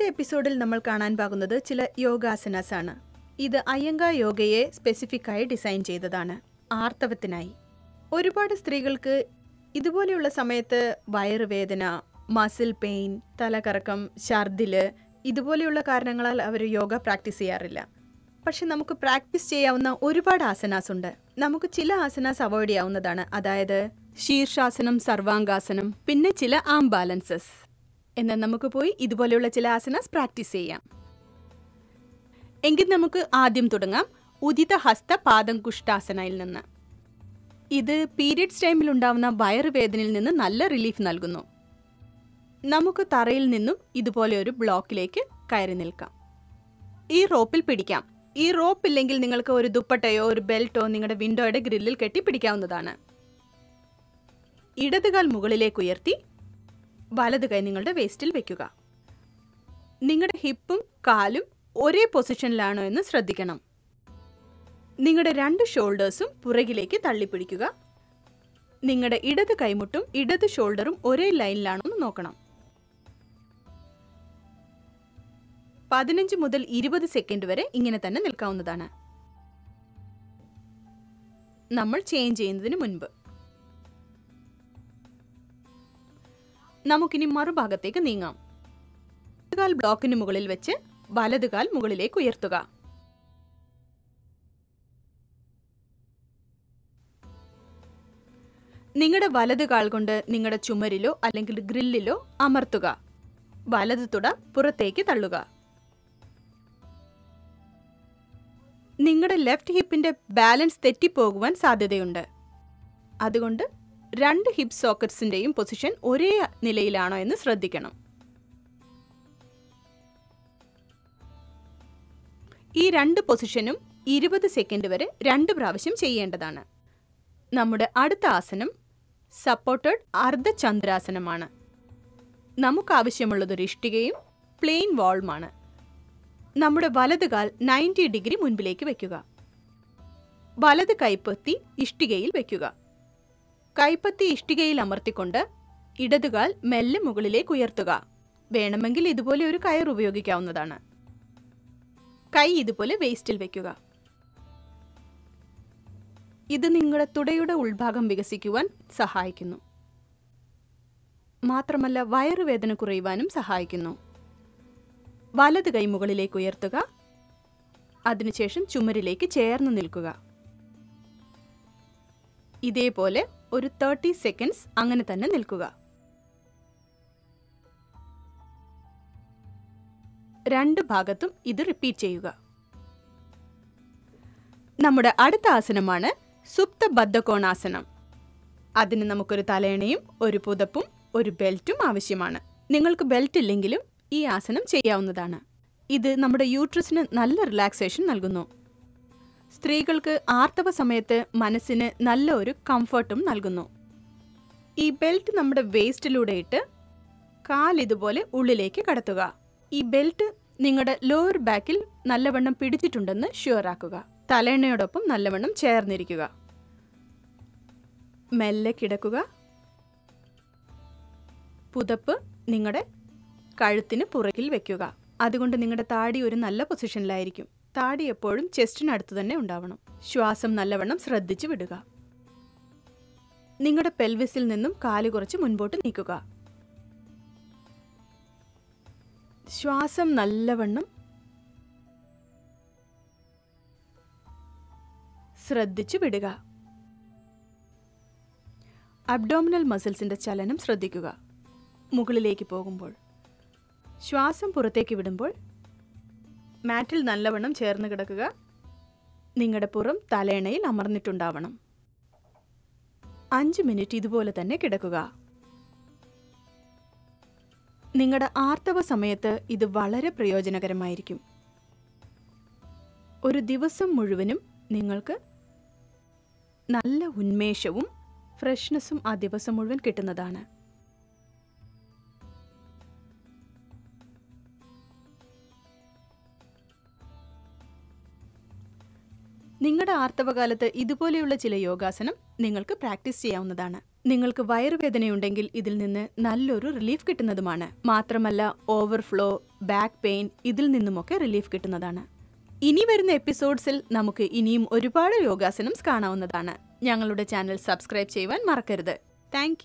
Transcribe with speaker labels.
Speaker 1: ഇന്നത്തെ എപ്പിസോഡിൽ നമ്മൾ കാണാൻ പോകുന്നത് ചില യോഗാസനാസ് ആണ്. ഇത് അയ്യങ്കാർ യോഗയെ സ്പെസിഫിക് ആയി ഡിസൈൻ ചെയ്തതാണ്, ആർത്തവത്തിനായി. ഒരുപാട് സ്ത്രീകൾക്ക് ഇതുപോലെയുള്ള സമയത്ത് വയറുവേദന, മസിൽ പെയിൻ, തലകറക്കം, ഛർദില് ഇതുപോലെയുള്ള കാരണങ്ങളാൽ അവർ യോഗ പ്രാക്ടീസ് ചെയ്യാറില്ല. പക്ഷെ നമുക്ക് പ്രാക്ടീസ് ചെയ്യാവുന്ന ഒരുപാട് ആസനാസ് ഉണ്ട്. നമുക്ക് ചില ആസനാസ് അവോയ്ഡ് ചെയ്യാവുന്നതാണ്, അതായത് ശീർഷാസനം, സർവാംഗാസനം, പിന്നെ ചില ആം ബാലൻസസ്. എന്നാൽ നമുക്ക് പോയി ഇതുപോലെയുള്ള ചില ആസനാസ് പ്രാക്ടീസ് ചെയ്യാം. എങ്കിൽ നമുക്ക് ആദ്യം തുടങ്ങാം ഉദിത ഹസ്ത പാദംകുഷ്ടാസനയിൽ നിന്ന്. ഇത് പീരിയഡ്സ് ടൈമിൽ ഉണ്ടാവുന്ന വയറുവേദനയിൽ നിന്ന് നല്ല റിലീഫ് നൽകുന്നു. നമുക്ക് തറയിൽ നിന്നും ഇതുപോലെ ഒരു ബ്ലോക്കിലേക്ക് കയറി നിൽക്കാം. ഈ റോപ്പിൽ പിടിക്കാം. ഈ റോപ്പ് ഇല്ലെങ്കിൽ നിങ്ങൾക്ക് ഒരു ദുപ്പട്ടയോ ഒരു ബെൽറ്റോ നിങ്ങളുടെ വിൻഡോയുടെ ഗ്രില്ലിൽ കെട്ടി പിടിക്കാവുന്നതാണ്. ഇടതുകാൽ മുകളിലേക്ക് ഉയർത്തി വലത് കൈ നിങ്ങളുടെ വേസ്റ്റിൽ വെക്കുക. നിങ്ങളുടെ ഹിപ്പും കാലും ഒരേ പൊസിഷനിലാണോ എന്ന് ശ്രദ്ധിക്കണം. നിങ്ങളുടെ രണ്ട് ഷോൾഡേഴ്സും പുറകിലേക്ക് തള്ളിപ്പിടിക്കുക. നിങ്ങളുടെ ഇടത് കൈമുട്ടും ഇടത് ഷോൾഡറും ഒരേ ലൈനിലാണോ എന്ന് നോക്കണം. 15 മുതൽ 20 സെക്കൻഡ് വരെ ഇങ്ങനെ തന്നെ നിൽക്കാവുന്നതാണ്. നമ്മൾ ചേഞ്ച് ചെയ്യുന്നതിന് മുൻപ് നമുക്കിനി മറുഭാഗത്തേക്ക് നീങ്ങാം. ഇടതുകാൽ ബ്ലോക്കിന് മുകളിൽ വെച്ച് വലതുകാൽ മുകളിലേക്ക് ഉയർത്തുക. നിങ്ങളുടെ വലതുകാൽ കൊണ്ട് നിങ്ങളുടെ ചുമരിലോ അല്ലെങ്കിൽ ഗ്രില്ലിലോ അമർത്തുക. വലതു തുട പുറത്തേക്ക് തള്ളുക. നിങ്ങളുടെ ലെഫ്റ്റ് ഹിപ്പിന്റെ ബാലൻസ് തെറ്റിപ്പോകുവാൻ സാധ്യതയുണ്ട്. അതുകൊണ്ട് രണ്ട് ഹിപ്പ് സോക്കറ്റ്സിന്റെയും പൊസിഷൻ ഒരേ നിലയിലാണോ എന്ന് ശ്രദ്ധിക്കണം. ഈ രണ്ട് പൊസിഷനും 20 സെക്കൻഡ് വരെ 2 പ്രാവശ്യം ചെയ്യേണ്ടതാണ്. നമ്മുടെ അടുത്ത ആസനം സപ്പോർട്ടഡ് അർദ്ധചന്ദ്രാസനമാണ്. നമുക്കാവശ്യമുള്ളതൊരു ഇഷ്ടികയും പ്ലെയിൻ വാളുമാണ്. നമ്മുടെ വലതുകാൽ 90 ഡിഗ്രി മുൻപിലേക്ക് വെക്കുക. വലത് കൈപ്പത്തി ഇഷ്ടികയിൽ വെക്കുക. കൈപ്പത്തി ഇഷ്ടികയിൽ അമർത്തിക്കൊണ്ട് ഇടതുകാൽ മെല്ലെ മുകളിലേക്ക് ഉയർത്തുക. വേണമെങ്കിൽ ഇതുപോലെ ഒരു കയർ ഉപയോഗിക്കാവുന്നതാണ്. കൈ ഇതുപോലെ വേസ്റ്റിൽ വെക്കുക. ഇത് നിങ്ങളുടെ തുടയുടെ ഉൾഭാഗം വികസിക്കുവാൻ സഹായിക്കുന്നു. മാത്രമല്ല വയറുവേദന കുറയുവാനും സഹായിക്കുന്നു. വലത് കൈ മുകളിലേക്ക് ഉയർത്തുക. അതിനുശേഷം ചുമരിലേക്ക് ചേർന്ന് നിൽക്കുക. ഇതേപോലെ ഒരു 30 സെക്കൻഡ്സ് അങ്ങനെ തന്നെ നിൽക്കുക. രണ്ട് ഭാഗത്തും ഇത് റിപ്പീറ്റ് ചെയ്യുക. നമ്മുടെ അടുത്ത ആസനമാണ് സുപ്ത ബദ്ധകോണാസനം. അതിന് നമുക്കൊരു തലയണയും ഒരു പുതപ്പും ഒരു ബെൽറ്റും ആവശ്യമാണ്. നിങ്ങൾക്ക് ബെൽറ്റ് ഇല്ലെങ്കിലും ഈ ആസനം ചെയ്യാവുന്നതാണ്. ഇത് നമ്മുടെ യൂട്രസിന് നല്ല റിലാക്സേഷൻ നൽകുന്നു. സ്ത്രീകൾക്ക് ആർത്തവ സമയത്ത് മനസ്സിന് നല്ല ഒരു കംഫർട്ടും നൽകുന്നു. ഈ ബെൽറ്റ് നമ്മുടെ വേസ്റ്റിലൂടെ ഇട്ട് കാൽ ഇതുപോലെ ഉള്ളിലേക്ക് കടത്തുക. ഈ ബെൽറ്റ് നിങ്ങളുടെ ലോവർ ബാക്കിൽ നല്ലവണ്ണം പിടിച്ചിട്ടുണ്ടെന്ന് ഷ്യൂർ ആക്കുക. തലയണയോടൊപ്പം നല്ലവണ്ണം ചേർന്നിരിക്കുക. മെല്ലെ കിടക്കുക. പുതപ്പ് നിങ്ങളുടെ കഴുത്തിന് പുറകിൽ വെക്കുക. അതുകൊണ്ട് നിങ്ങളുടെ താടി ഒരു നല്ല പൊസിഷനിലായിരിക്കും. താടി എപ്പോഴും ചെസ്റ്റിനടുത്ത് തന്നെ ഉണ്ടാവണം. ശ്വാസം നല്ലവണ്ണം ശ്രദ്ധിച്ചു വിടുക. നിങ്ങളുടെ പെൽവിസിൽ നിന്നും കാല് കുറച്ച് മുൻപോട്ട് നീക്കുക. ശ്വാസം നല്ലവണ്ണം ശ്രദ്ധിച്ചു വിടുക. അബ്ഡോമിനൽ മസിൽസിന്റെ ചലനം ശ്രദ്ധിക്കുക. മുകളിലേക്ക് പോകുമ്പോൾ ശ്വാസം പുറത്തേക്ക് വിടുമ്പോൾ മാറ്റിൽ നല്ലവണ്ണം ചേർന്ന് കിടക്കുക. നിങ്ങളുടെ പുറം തലയണയിൽ അമർന്നിട്ടുണ്ടാവണം. 5 മിനിറ്റ് ഇതുപോലെ തന്നെ കിടക്കുക. നിങ്ങളുടെ ആർത്തവ സമയത്ത് ഇത് വളരെ പ്രയോജനകരമായിരിക്കും. ഒരു ദിവസം മുഴുവനും നിങ്ങൾക്ക് നല്ല ഉന്മേഷവും ഫ്രഷ്നെസ്സും ആ ദിവസം മുഴുവൻ കിട്ടുന്നതാണ്. നിങ്ങളുടെ ആർത്തവകാലത്ത് ഇതുപോലെയുള്ള ചില യോഗാസനം നിങ്ങൾക്ക് പ്രാക്ടീസ് ചെയ്യാവുന്നതാണ്. നിങ്ങൾക്ക് വയറുവേദനയുണ്ടെങ്കിൽ ഇതിൽ നിന്ന് നല്ലൊരു റിലീഫ് കിട്ടുന്നതുമാണ്. മാത്രമല്ല ഓവർഫ്ലോ, ബാക്ക് പെയിൻ ഇതിൽ നിന്നുമൊക്കെ റിലീഫ് കിട്ടുന്നതാണ്. ഇനി വരുന്ന എപ്പിസോഡ്സിൽ നമുക്ക് ഇനിയും ഒരുപാട് യോഗാസനം കാണാവുന്നതാണ്. ഞങ്ങളുടെ ചാനൽ സബ്സ്ക്രൈബ് ചെയ്യുവാൻ മറക്കരുത്. താങ്ക്